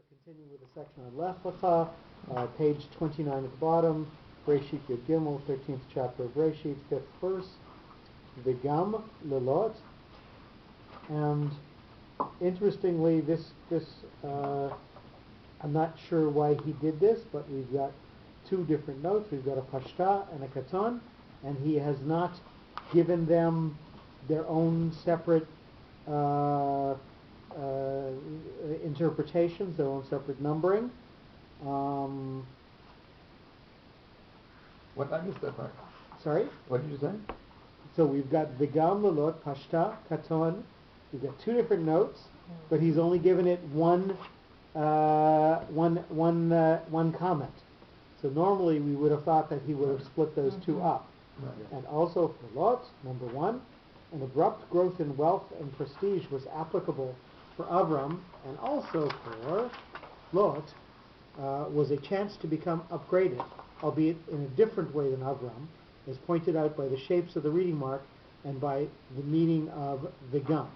Continuing with the section on Lech Lecha, page 29 at the bottom, Breshit Yud Gimel, 13th chapter of Breshit, 5th verse, V'gam lelot. And interestingly, this I'm not sure why he did this, but we've got two different notes. We've got a pashta and a katon, and he has not given them their own separate interpretations, their own separate numbering. What I missed that part. Sorry? What did you say? So we've got V'gam lelot, pashta, katon. We've got two different notes, but he's only given it one comment. So normally we would have thought that he would have split those two up. Right, yeah. And also for Lot, number one, an abrupt growth in wealth and prestige was applicable for Avram, and also for Lot was a chance to become upgraded, albeit in a different way than Avram, as pointed out by the shapes of the reading mark and by the meaning of the gum.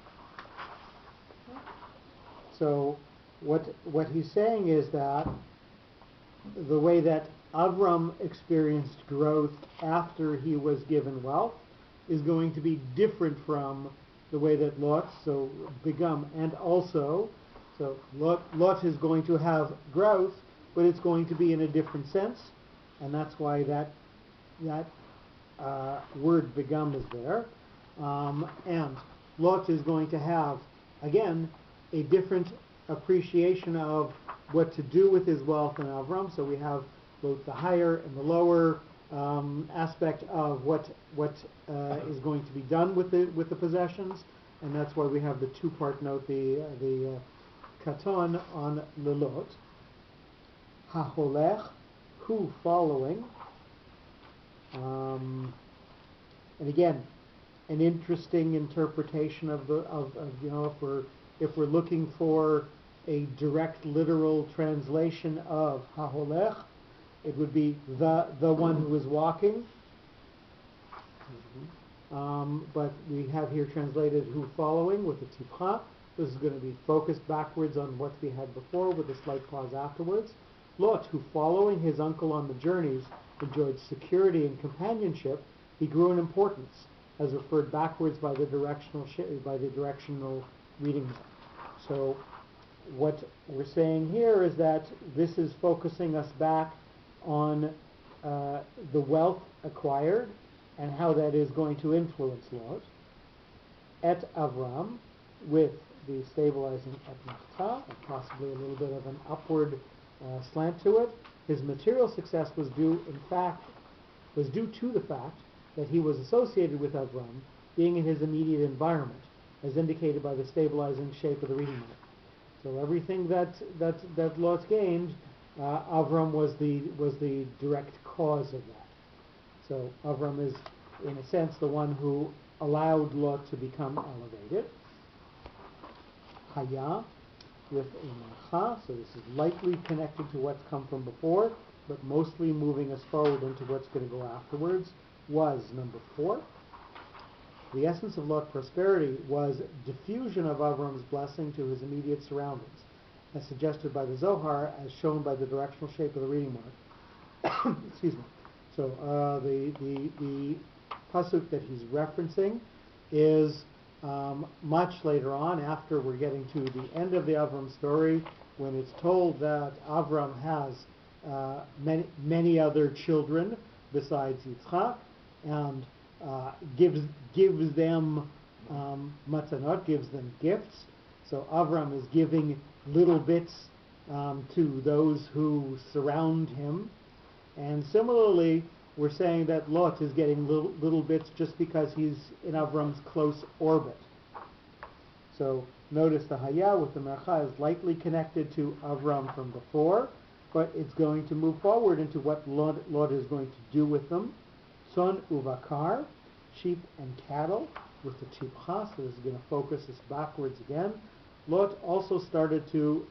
So what he's saying is that the way that Avram experienced growth after he was given wealth is going to be different from the way that Lot, so Begum, and also, so Lot is going to have growth, but it's going to be in a different sense, and that's why that word Begum is there. And Lot is going to have, again, a different appreciation of what to do with his wealth than Avram. So we have both the higher and the lower aspect of what is going to be done with the possessions, and that's why we have the two-part note, the katon on lelot. Haholech, who following, and again, an interesting interpretation of if we're looking for a direct literal translation of haholech, it would be the one who is walking. But we have here translated who following with the tipcha. This is going to be focused backwards on what we had before with a slight pause afterwards. Lot, who following his uncle on the journeys enjoyed security and companionship, he grew in importance, as referred backwards by the directional reading. So what we're saying here is that this is focusing us back on the wealth acquired and how that is going to influence Lot. Et Avram, with the stabilizing et machta, and possibly a little bit of an upward slant to it. His material success was due to the fact that he was associated with Avram, being in his immediate environment, as indicated by the stabilizing shape of the reading mark. So everything that Lot gained, Avram was the direct cause of that. So Avram is, in a sense, the one who allowed Lot to become elevated. Haya, with a marcha, so this is likely connected to what's come from before, but mostly moving us forward into what's going to go afterwards, was number 4. The essence of Lot's prosperity was diffusion of Avram's blessing to his immediate surroundings, as suggested by the Zohar, as shown by the directional shape of the reading mark. Excuse me. So the pasuk that he's referencing is much later on, after we're getting to the end of the Avram story, when it's told that Avram has many other children besides Yitzchak, and gives them matanot, gives them gifts. So Avram is giving little bits to those who surround him. And similarly, we're saying that Lot is getting little bits just because he's in Avram's close orbit. So notice the Haya with the Mercha is likely connected to Avram from before, but it's going to move forward into what Lot is going to do with them. Son uvakar, sheep and cattle, with the tipcha, so this is going to focus us backwards again. Lot also started to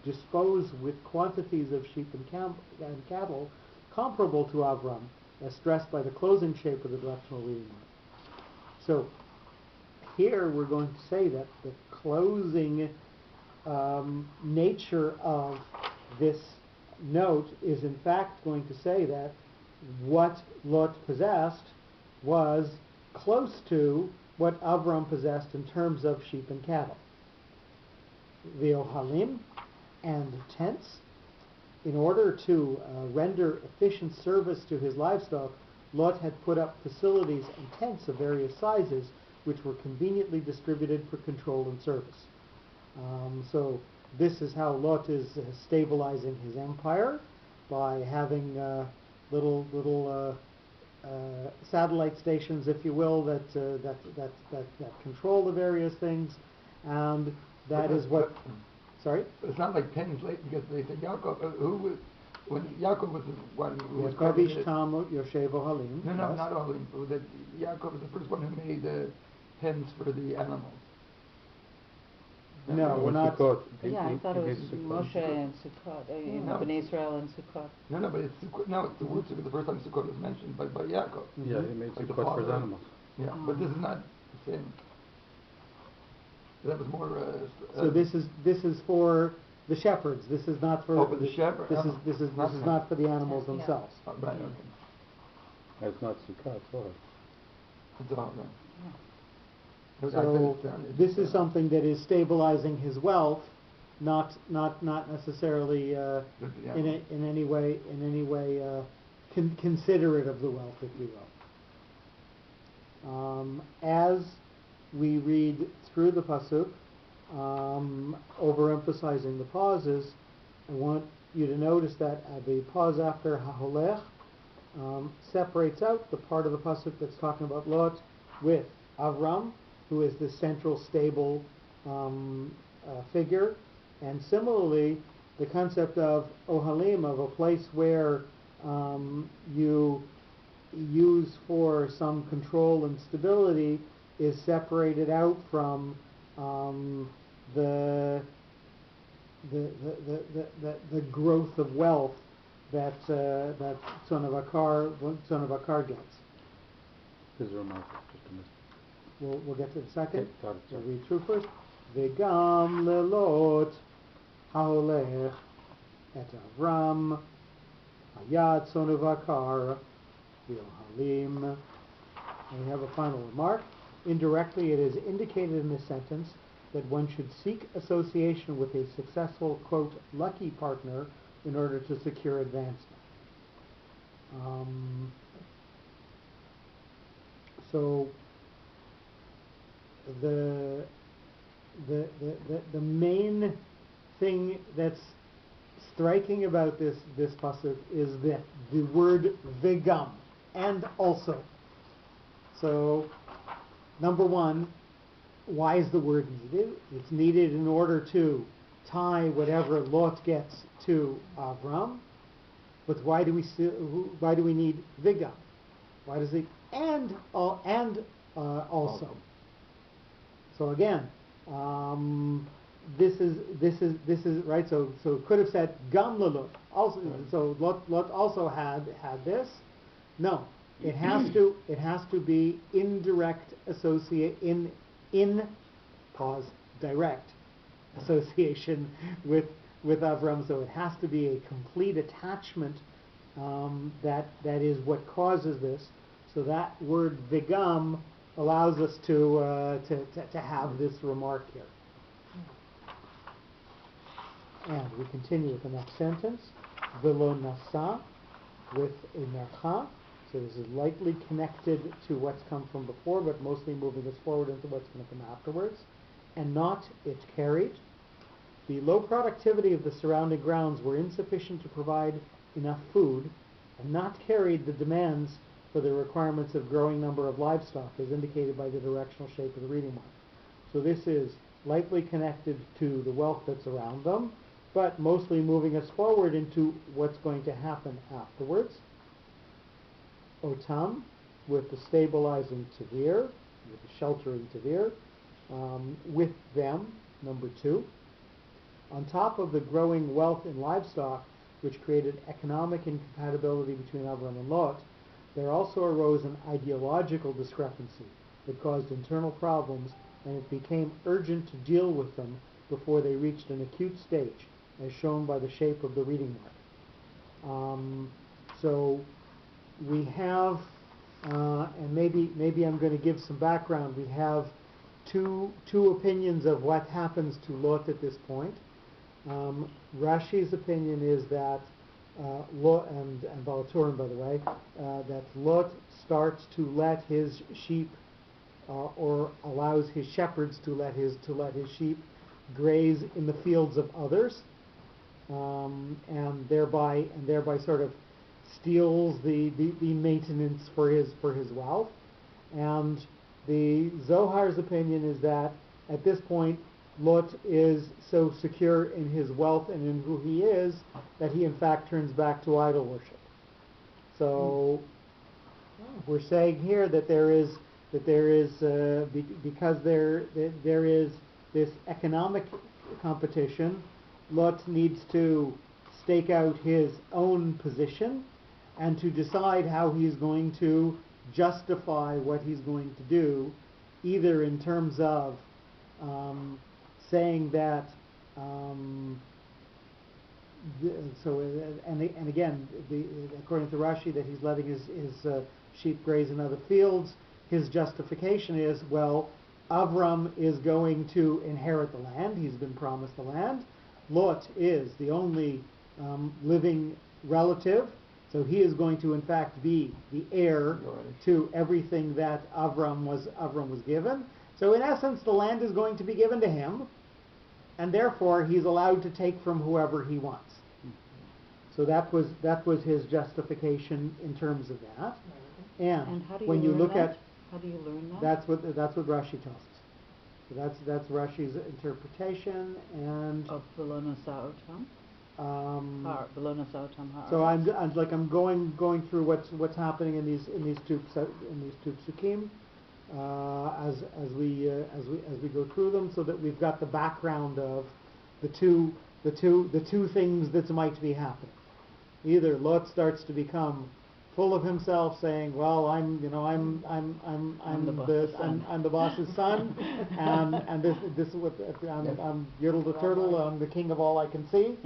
dispose with quantities of sheep and cattle comparable to Avram, as stressed by the closing shape of the directional reading mark. So here we're going to say that the closing nature of this note is in fact going to say that what Lot possessed was close to what Avram possessed in terms of sheep and cattle. The Ohalim and tents, in order to render efficient service to his livestock, Lot had put up facilities and tents of various sizes which were conveniently distributed for control and service. So this is how Lot is stabilizing his empire, by having little satellite stations, if you will, that control the various things, and that is what. Sorry. It's not like 10 years late, because they said Yaakov, when Yaakov was the one who was Yaakov Tam Yoshev Ohalim. No, not Ohalim. That Yaakov was the first one who made pens for the animals. No, we're not. Yeah, I thought it was Moshe and Sukkot, Bnei Israel and Sukkot. No, but it's Sukkot. No, it's the word Sukkot. The first time Sukkot was mentioned by Yaakov. Yeah, he made Sukkot for his animals. Yeah, but this is not the same. That was more. So this is for the shepherds. This is not for. Oh, for the shepherds. This is not for the animals themselves. Oh, right. Okay. It's not Sukkot. It's all. It's all right. So this is something that is stabilizing his wealth, not necessarily in any way considerate of the wealth, if you will. As we read through the pasuk, overemphasizing the pauses, I want you to notice that the pause after Haholech separates out the part of the pasuk that's talking about Lot with Avram, who is the central stable figure, and similarly the concept of Ohalim, of a place where you use for some control and stability, is separated out from the growth of wealth that son of Akar gets. This is remarkable. Just a minute. We'll get to it in a second. Okay, We'll read through first. V'gam lelot haolech et Avram hayad son of Akar v'ohalim. And we have a final remark. Indirectly, it is indicated in this sentence that one should seek association with a successful, quote, lucky partner in order to secure advancement. So the main thing that's striking about this pasuk is the word vegam, and also. So, number one, why is the word needed? It's needed in order to tie whatever Lot gets to Avram. But why do we need vegam? Why does it and also? So again, this is right. So it could have said gam lelut also. So Lot also had this. No, it has to be indirect direct association with Avram. So it has to be a complete attachment. That is what causes this. So that word vigam allows us to have this remark here. And we continue with the next sentence. Velo nasa, with a mercha. So this is likely connected to what's come from before, but mostly moving us forward into what's going to come afterwards. And not it carried. The low productivity of the surrounding grounds were insufficient to provide enough food, and not carried the demands for the requirements of growing number of livestock, as indicated by the directional shape of the reading mark. So this is likely connected to the wealth that's around them, but mostly moving us forward into what's going to happen afterwards. Otam, with the stabilizing tavir, with the sheltering tavir, with them, number two. On top of the growing wealth in livestock, which created economic incompatibility between Avram and Lot, there also arose an ideological discrepancy that caused internal problems, and it became urgent to deal with them before they reached an acute stage, as shown by the shape of the reading mark. So we have, and maybe I'm going to give some background. We have two opinions of what happens to Lot at this point. Rashi's opinion is that Lot, and Balaturim, by the way, that Lot starts to let his sheep, or allows his shepherds to let his sheep graze in the fields of others, and thereby sort of steals the maintenance for his wealth. And the Zohar's opinion is that at this point Lot is so secure in his wealth and in who he is that he in fact turns back to idol worship. So we're saying here that there is because there is this economic competition, Lot needs to stake out his own position and to decide how he's going to justify what he's going to do, either in terms of saying that according to Rashi, that he's letting his sheep graze in other fields. His justification is, well, Avram is going to inherit the land. He's been promised the land. Lot is the only living relative, so he is going to in fact be the heir to everything that Avram was given. So in essence, the land is going to be given to him, and therefore he's allowed to take from whoever he wants. So that was his justification in terms of that. And how do when you look at, how do you learn that? that's what Rashi tells us. So that's Rashi's interpretation. And of Belona Sa'otam. So I'm going through what's happening in these two psukim as we go through them, so that we've got the background of the two things that might be happening. Either Lot starts to become full of himself, saying, "Well, I'm the boss's son, and this is what I'm Yertle the turtle. I'm the king of all I can see."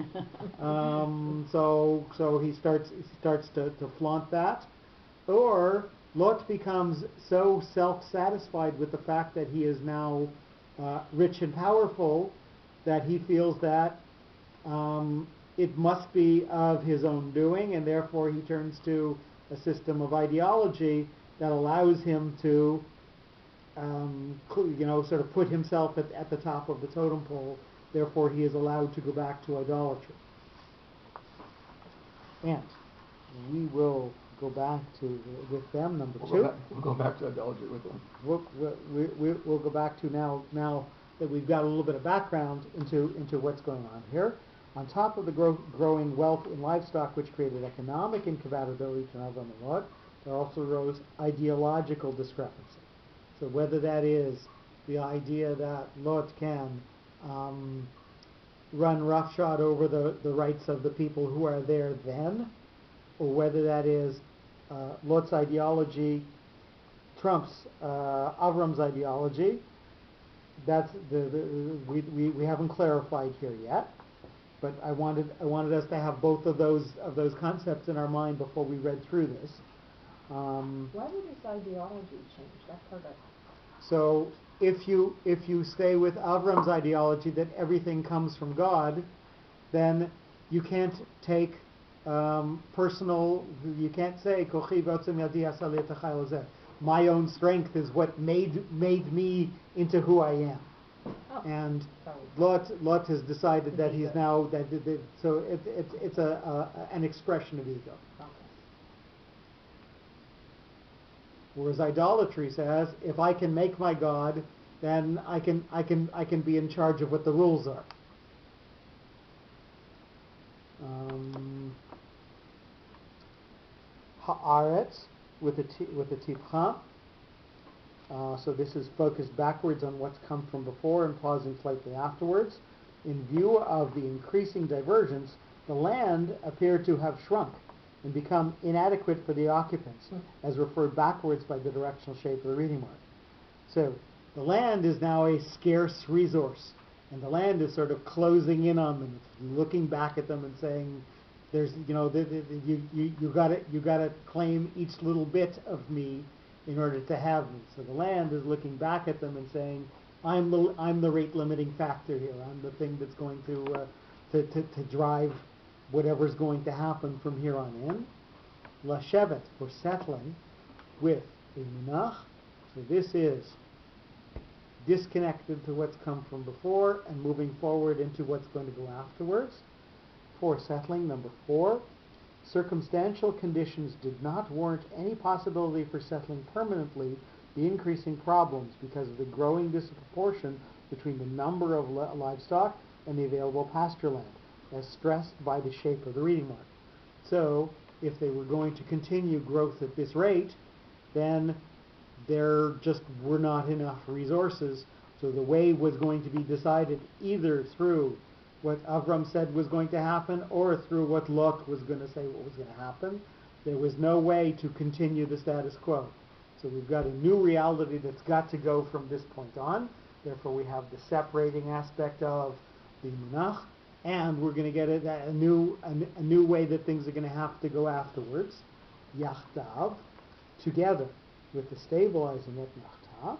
So he starts to flaunt that, or Lot becomes so self-satisfied with the fact that he is now rich and powerful that he feels that it must be of his own doing, and therefore he turns to a system of ideology that allows him to, sort of put himself at the top of the totem pole. Therefore, he is allowed to go back to idolatry. And we will go back to with them number two. We'll go back to idolatry with them. We'll go back to now that we've got a little bit of background into what's going on here. On top of the growing wealth in livestock, which created economic incompatibility to Avram and Lot, there also arose ideological discrepancy. So whether that is the idea that Lot can run roughshod over the rights of the people who are there then, or whether that is Lot's ideology trumps Avram's ideology, that's we haven't clarified here yet. But I wanted us to have both of those concepts in our mind before we read through this. Why would his ideology change? That part So if you stay with Avram's ideology that everything comes from God, then you can't take personal. You can't say Kochi v'otzim yadi asa li etachai lezeh. My own strength is what made me into who I am. And Lot has decided that he's now so it's an expression of ego. Okay. Whereas idolatry says, if I can make my God, then I can be in charge of what the rules are. Haaretz with a tifcha. So this is focused backwards on what's come from before and pausing slightly afterwards. In view of the increasing divergence, the land appeared to have shrunk and become inadequate for the occupants, as referred backwards by the directional shape of the reading mark. So the land is now a scarce resource, and the land is sort of closing in on them. It's looking back at them and saying, "There's, you got to claim each little bit of me in order to have me." So the land is looking back at them and saying, I'm the rate limiting factor here. I'm the thing that's going to drive whatever's going to happen from here on in. Lashevet, for settling, with a munach. So this is disconnected to what's come from before and moving forward into what's going to go afterwards. For settling, number 4, circumstantial conditions did not warrant any possibility for settling permanently the increasing problems because of the growing disproportion between the number of livestock and the available pasture land, as stressed by the shape of the reading mark. So, if they were going to continue growth at this rate, then there just were not enough resources. So the way was going to be decided either through what Avram said was going to happen or through what Lot was going to say what was going to happen. There was no way to continue the status quo. So we've got a new reality that's got to go from this point on. Therefore we have the separating aspect of the munach, and we're going to get a new way that things are going to have to go afterwards. Yachtav, together with the stabilizing at Nachtav,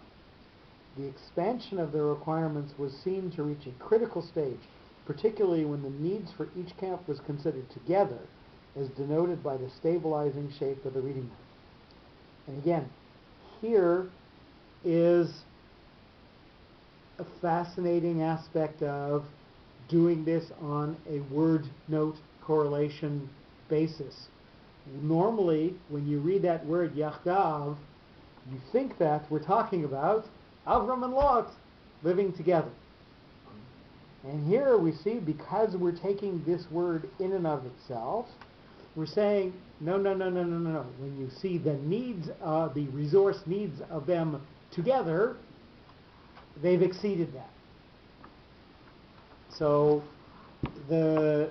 the expansion of their requirements was seen to reach a critical stage, particularly when the needs for each camp was considered together, as denoted by the stabilizing shape of the reading mark. And again, here is a fascinating aspect of doing this on a word note correlation basis. Normally, when you read that word Yachdav, you think that we're talking about Avram and Lot living together. And here we see, because we're taking this word in and of itself, we're saying, no. When you see the needs, the resource needs of them together, they've exceeded that. So the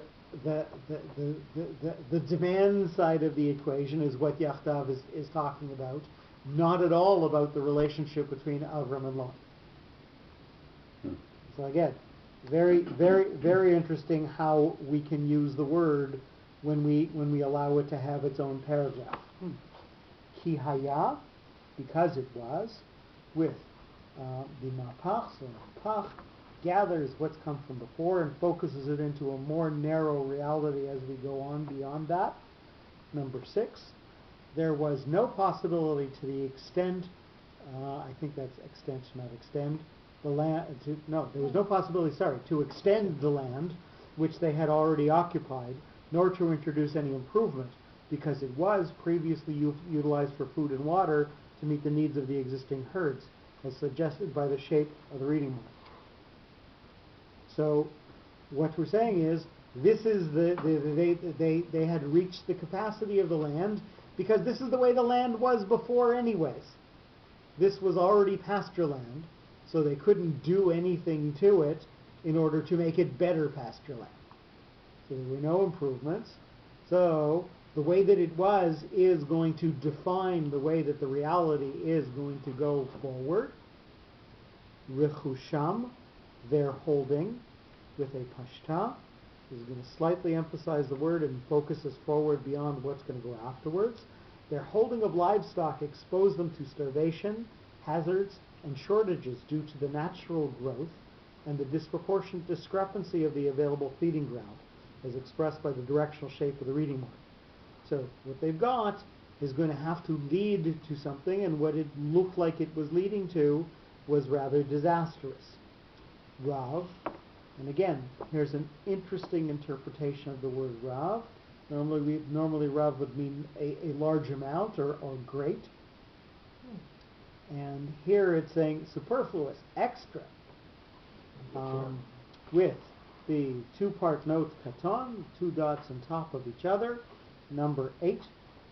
demand side of the equation is what Yachdav is talking about, not at all about the relationship between Avram and Lot. So again, very interesting how we can use the word when we allow it to have its own paragraph. Ki haya, because it was, with the mapach, so mapach gathers what's come from before and focuses it into a more narrow reality as we go on beyond that. Number 6, there was no possibility to the extent, I think that's extent, not extend, the land, there was no possibility, to extend the land which they had already occupied, nor to introduce any improvement, because it was previously utilized for food and water to meet the needs of the existing herds, as suggested by the shape of the reading mark. So what we're saying is, this is they had reached the capacity of the land, because this is the way the land was before anyways. This was already pasture land, so they couldn't do anything to it in order to make it better pasture land. So there were no improvements. So the way that it was is going to define the way that the reality is going to go forward. Rechusham, their holding, with a pashta. This is going to slightly emphasize the word and focus us forward beyond what's going to go afterwards. Their holding of livestock exposed them to starvation, hazards, and shortages due to the natural growth and the disproportionate discrepancy of the available feeding ground, as expressed by the directional shape of the reading mark. So what they've got is going to have to lead to something, and what it looked like it was leading to was rather disastrous. Rav, and again, here's an interesting interpretation of the word Rav. Normally Rav would mean a large amount or great. And here it's saying superfluous, extra, with the 2-part note katon, 2 dots on top of each other. Number 8,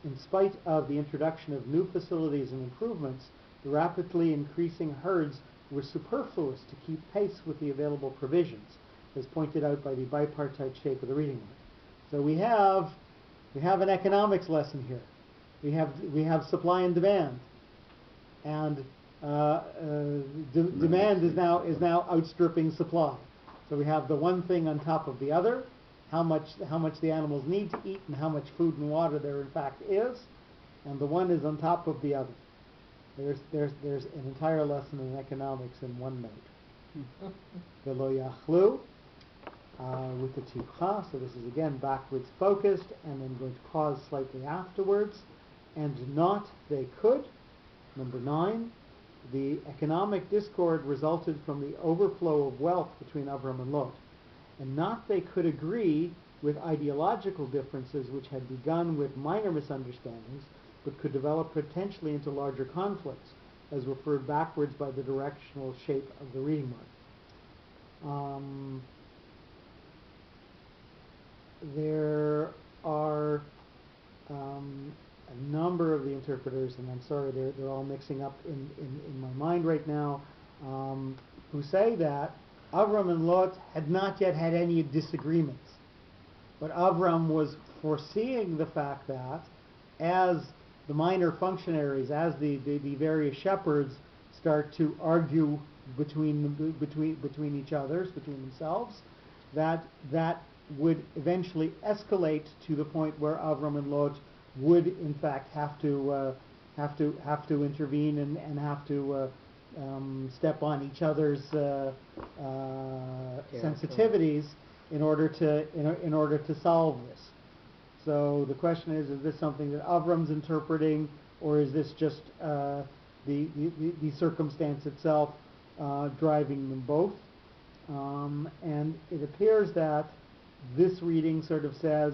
in spite of the introduction of new facilities and improvements, the rapidly increasing herds were superfluous to keep pace with the available provisions, as pointed out by the bipartite shape of the reading mark. So we have an economics lesson here. We have supply and demand, and demand is now outstripping supply. So we have the one thing on top of the other, how much the animals need to eat and how much food and water there in fact is, and the one is on top of the other. There's an entire lesson in economics in one note. Velo yachlu, with the tikha, so this is again backwards focused and then going to pause slightly afterwards, and not they could. Number 9, the economic discord resulted from the overflow of wealth between Avram and Lot, and not they could agree with ideological differences which had begun with minor misunderstandings but could develop potentially into larger conflicts, as referred backwards by the directional shape of the reading mark. There are a number of the interpreters, and I'm sorry, they're all mixing up in my mind right now, who say that Avram and Lot had not yet had any disagreements. But Avram was foreseeing the fact that as the minor functionaries, as the various shepherds start to argue between each others, between themselves, that would eventually escalate to the point where Avram and Lot would in fact have to intervene and have to step on each other's sensitivities in order to solve this. So the question is this something that Avram's interpreting, or is this just the circumstance itself driving them both? And it appears that this reading sort of says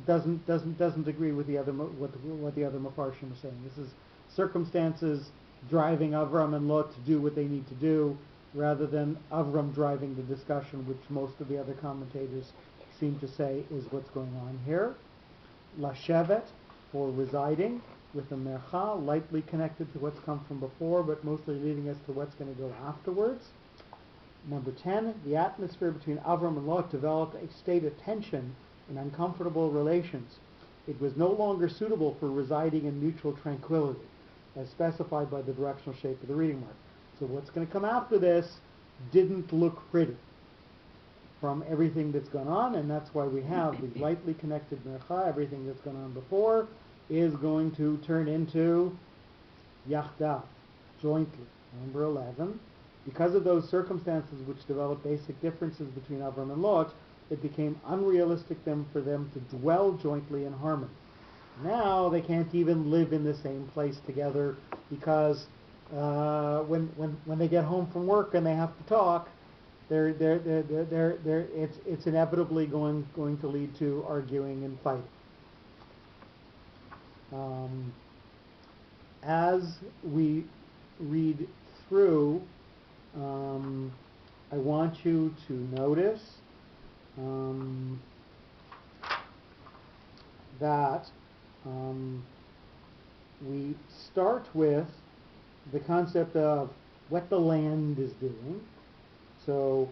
doesn't agree with what the other Mefarshim are saying. This is circumstances driving Avram and Lot to do what they need to do, rather than Avram driving the discussion, which most of the other commentators seem to say is what's going on here. Lashevet, for residing, with a mercha, lightly connected to what's come from before, but mostly leading us to what's going to go afterwards. Number 10, the atmosphere between Avram and Lot developed a state of tension and uncomfortable relations. It was no longer suitable for residing in mutual tranquility, as specified by the directional shape of the reading mark. So what's going to come after this didn't look pretty from everything that's gone on, and that's why we have the lightly connected mercha. Everything that's gone on before is going to turn into yachdav, jointly. Number 11, because of those circumstances which developed basic differences between Avram and Lot, it became unrealistic for them to dwell jointly in harmony. Now they can't even live in the same place together, because when they get home from work and they have to talk, it's inevitably going to lead to arguing and fighting. As we read through, I want you to notice that we start with the concept of what the land is doing. So,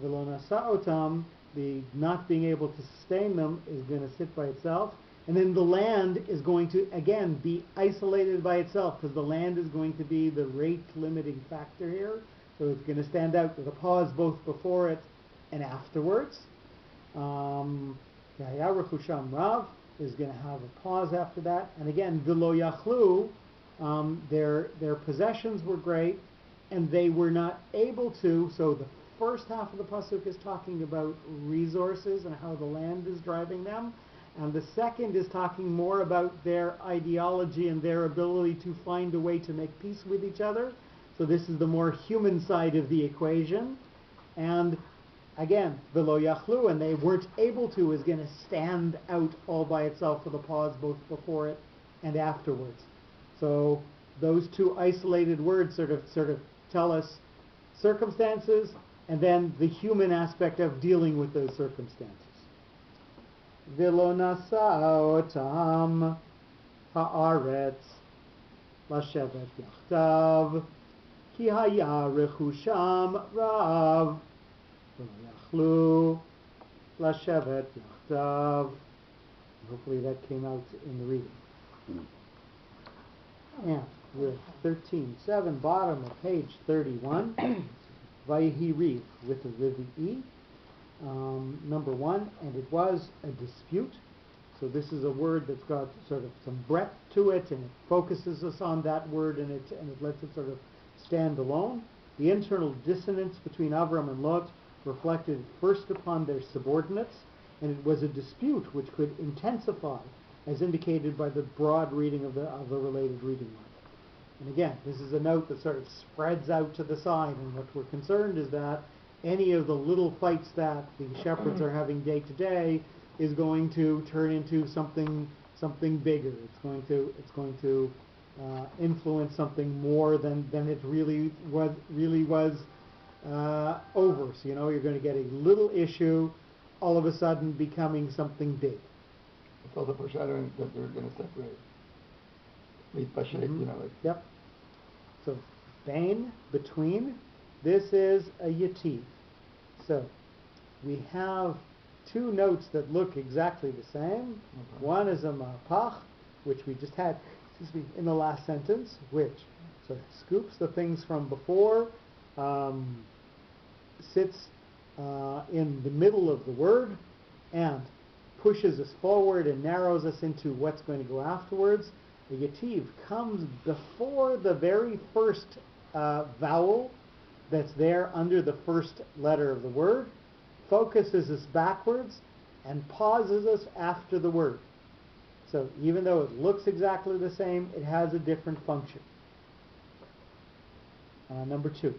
v'lo nasa'otam, the not being able to sustain them, is going to sit by itself. And then the land is going to, again, be isolated by itself, because the land is going to be the rate limiting factor here. So it's going to stand out with a pause both before it and afterwards. Rechusham Rav is going to have a pause after that. And again, v'lo yachlu, their possessions were great, and they were not able to. So the first half of the pasuk is talking about resources and how the land is driving them, and the second is talking more about their ideology and their ability to find a way to make peace with each other. So this is the more human side of the equation. And again, v'lo yachlu, and they weren't able to, is going to stand out all by itself with a pause both before it and afterwards. So those two isolated words sort of tell us circumstances and then the human aspect of dealing with those circumstances. V'lo nasa'otam ha'aretz lashevet yachtav ki haya rechusham rav v'lo yachlu lashevet yachtav. Hopefully that came out in the reading. And with 13.7, bottom of page 31. Vayhi Riv, with the Riv E. Number 1, and it was a dispute. So this is a word that's got sort of some breadth to it, and it focuses us on that word, and it lets it sort of stand alone. The internal dissonance between Avram and Lot reflected first upon their subordinates, and it was a dispute which could intensify, as indicated by the broad reading of the related reading mark. And again, this is a note that sort of spreads out to the side, and what we're concerned is that any of the little fights that the shepherds are having day to day is going to turn into something bigger. It's going to influence something more than it really was over. So you're going to get a little issue all of a sudden becoming something big. It's also foreshadowing that they're going to separate. Yep. So, bain, between. This is a yativ. So, we have two notes that look exactly the same. Okay. One is a mapach, which we just had, in the last sentence, which sort of scoops the things from before, sits in the middle of the word, and pushes us forward and narrows us into what's going to go afterwards. The yativ comes before the very first vowel that's there under the first letter of the word, focuses us backwards, and pauses us after the word. So even though it looks exactly the same, it has a different function. Number 2.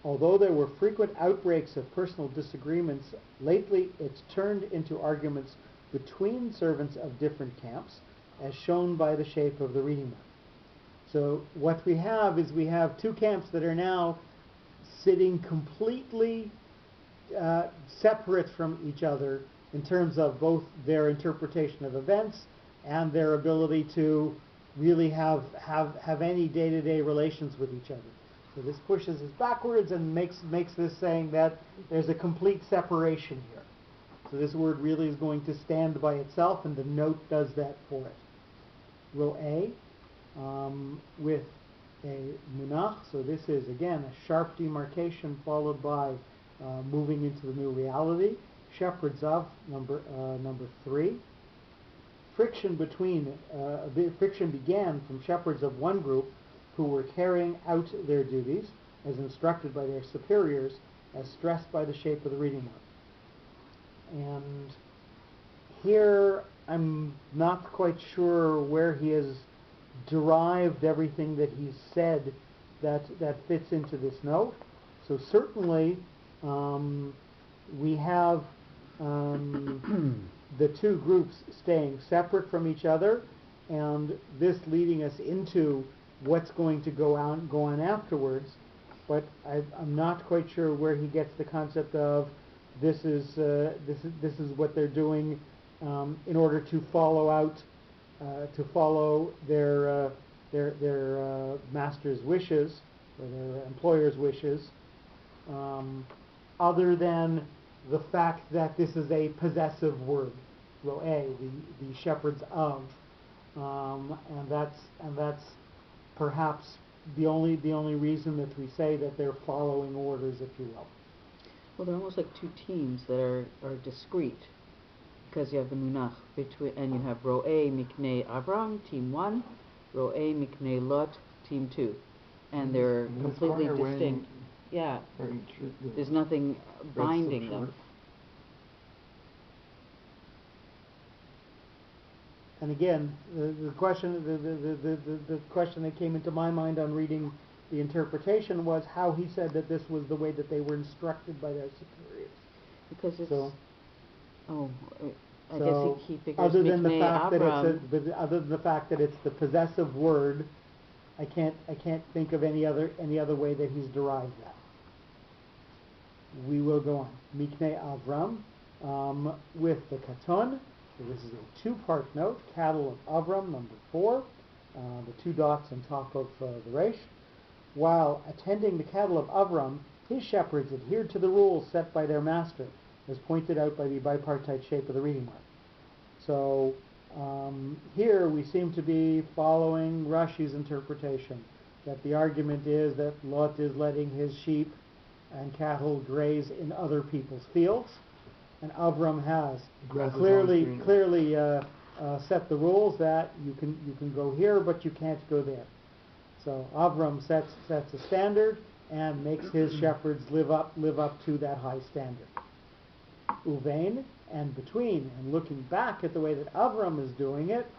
Although there were frequent outbreaks of personal disagreements, lately it's turned into arguments between servants of different camps, as shown by the shape of the reading mark. So what we have is we have two camps that are now sitting completely separate from each other in terms of both their interpretation of events and their ability to really have any day-to-day relations with each other. So this pushes us backwards and makes this saying that there's a complete separation here. So this word really is going to stand by itself, and the note does that for it. Row A, with a munach, so this is again a sharp demarcation followed by moving into the new reality. Shepherds of number 3. Friction began from shepherds of one group who were carrying out their duties as instructed by their superiors, as stressed by the shape of the reading mark. And here I'm not quite sure where he has derived everything that he's said that fits into this note. So certainly we have the two groups staying separate from each other, and this leading us into what's going to go on afterwards. But I'm not quite sure where he gets the concept of this is what they're doing in order to follow their master's wishes or their employer's wishes, other than the fact that this is a possessive word, row A, the shepherds of, and that's perhaps the only reason that we say that they're following orders, if you will. Well, they're almost like two teams that are discrete, because you have the munach between, and you have row A miknei Avram, team 1, row A miknei Lot, team 2, and they're completely distinct. Yeah, there's nothing binding them. And again, the question that came into my mind on reading the interpretation was how he said that this was the way that they were instructed by their superiors. Because it's I so guess he figures other than the miknei fact Avram, that other than the fact that it's the possessive word, I can't think of any other way that he's derived that. We will go on. Miknei Avram with the katon. So this is a two-part note. Cattle of Avram, number 4. The 2 dots on top of the resh. While attending the cattle of Avram, his shepherds adhered to the rules set by their master, as pointed out by the bipartite shape of the reading mark. So here we seem to be following Rashi's interpretation, that the argument is that Lot is letting his sheep and cattle graze in other people's fields. And Avram has Grass is clearly always greener. set the rules that you can go here, but you can't go there. So Avram sets a standard and makes his shepherds live up to that high standard. Uvein, and between, and looking back at the way that Avram is doing it,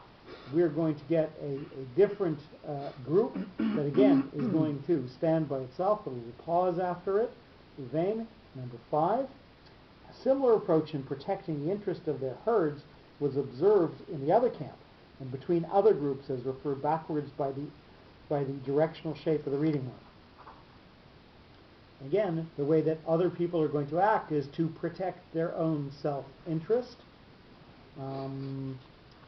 we're going to get a different group that again is going to stand by itself, but we will pause after it. Uvein, number 5. A similar approach in protecting the interest of their herds was observed in the other camp, and between other groups as referred backwards by the directional shape of the reading mark. Again, the way that other people are going to act is to protect their own self-interest.